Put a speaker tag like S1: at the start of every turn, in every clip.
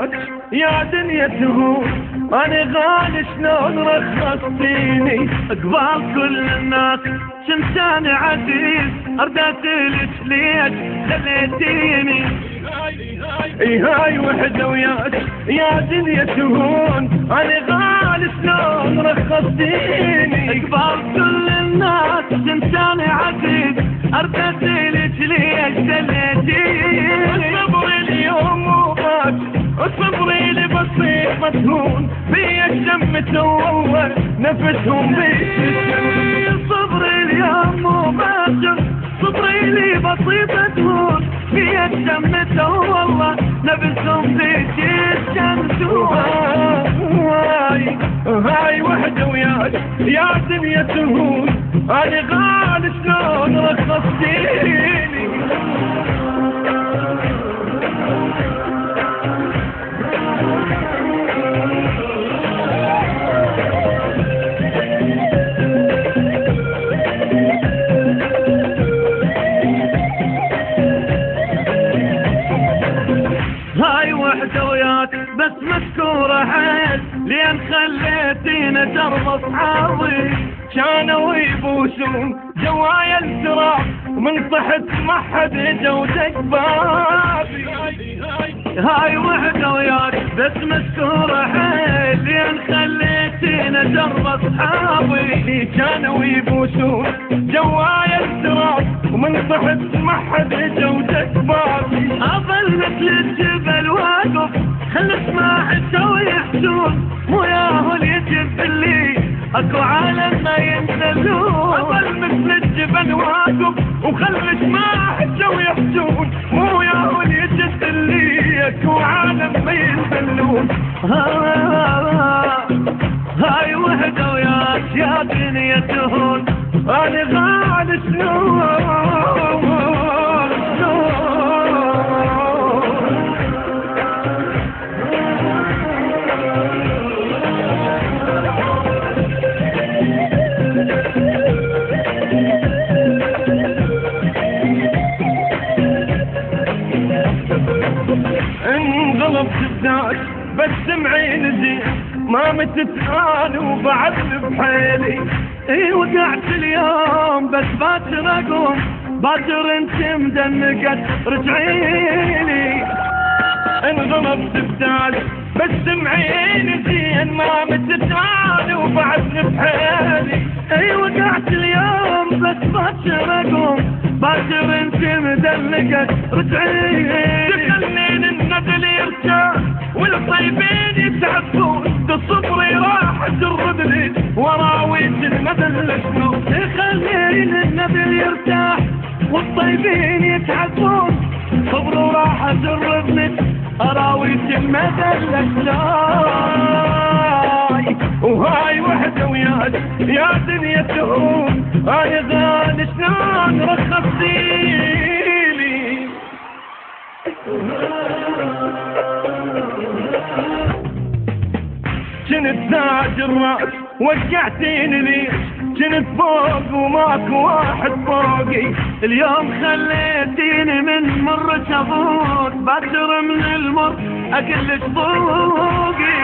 S1: وياك يا دنيا تهون، انا غالي شلون رخصتيني قبال كل الناس، كنت انا عزيز اردت لك ليش خليتيني. هاي وحدة وياك يا دنيا تهون، انا غالي شلون رخصتيني قبال كل الناس، كنت انا عزيز اردت لك ليش خليتيني. صبري اليوم وباك صبري لي بسيط مدهون، في الشم توه نفسهم بيك. صبري اليوم وباك صبري لي بسيط مدهون، في الشم توه والله نفسهم بيك الشمس. هاي وحدة وياك يا دنيا تهون، انا غالي شلون رخصتيني. هاي وحدة وياك بس مشكورة حيل، لين خليتينا درب اصحابي كانوا يبوسون جوايا التراب، ومن صحت ما حد جودك بابي. هاي وحدة وياك بس مشكورة حيل، لين خليتينا درب اصحابي كانوا يبوسون جوايا التراب، ومن صحت ما حد جودك بابي. اظل مثل الجبل واقف خلص ما حسوا يحسون، مو ياهو يجب اللي اكو عالم ما ينزلون. اظل مثل الجبل واقف وخلص ما حسوا يحسون، مو ياهو يجب اللي اكو عالم ما ينزلون. هاي وحدة وياك يا دنيا تهون، انا غالي شلون. انقلبت بذاك بس سمعين زين ما متت انا وبعد بحيلي. وقعت اليوم بس باكر اقوم، باكر انت مدنقت رجعيلي. انغلبت بذاك بس سمعين زين ما متت انا وبعد بحيلي. وقعت اليوم بس باكر اقوم، باكر انت مدلقت رجعيلي. تخلين الندل يرتاح والطيبين يتعبون، صبري راح تردني وراويت المدل شنو. تخلين الندل يرتاح والطيبين يتعبون، صبري راح تردني وراويت المدل شنو. وهاي وحدة وياك يا دنيا تهون، انا غالي شلون رخصتيلي. كنت تاج الراس وقعتيني ليش، كنت فوق وماكو واحد فوقي. اليوم خليتيني من مر شفوت، باكر من المر اكلش فوقي.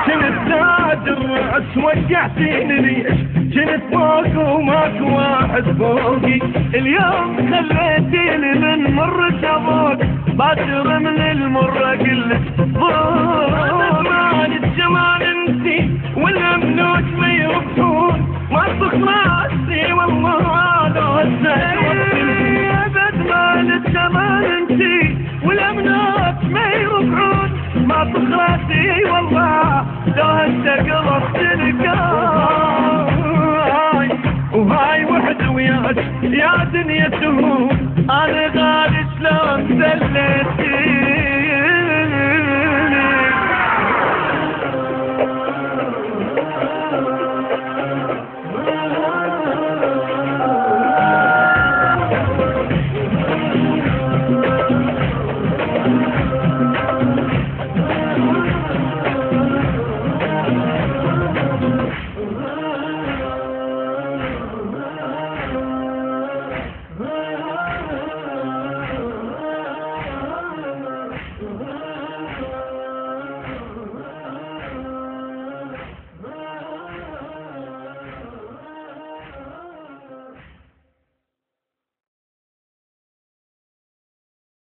S1: كنت تاج الراس وقعتيني ليش، كنت فوق وماكو واحد فوقي. اليوم خليتيني من مر شفوت، باكر من المر اكلش فوقي. الجمال انتي والامنوت ما يربحون، ما تخلصي والله لو هالزين. ابد مال الجمال انتي والامنوت ما يربحون، ما تخلصي والله لو هالتقرب تلقاي. وهاي وحدة وياك يا دنيا تهون، انا غالي شلون دليتي.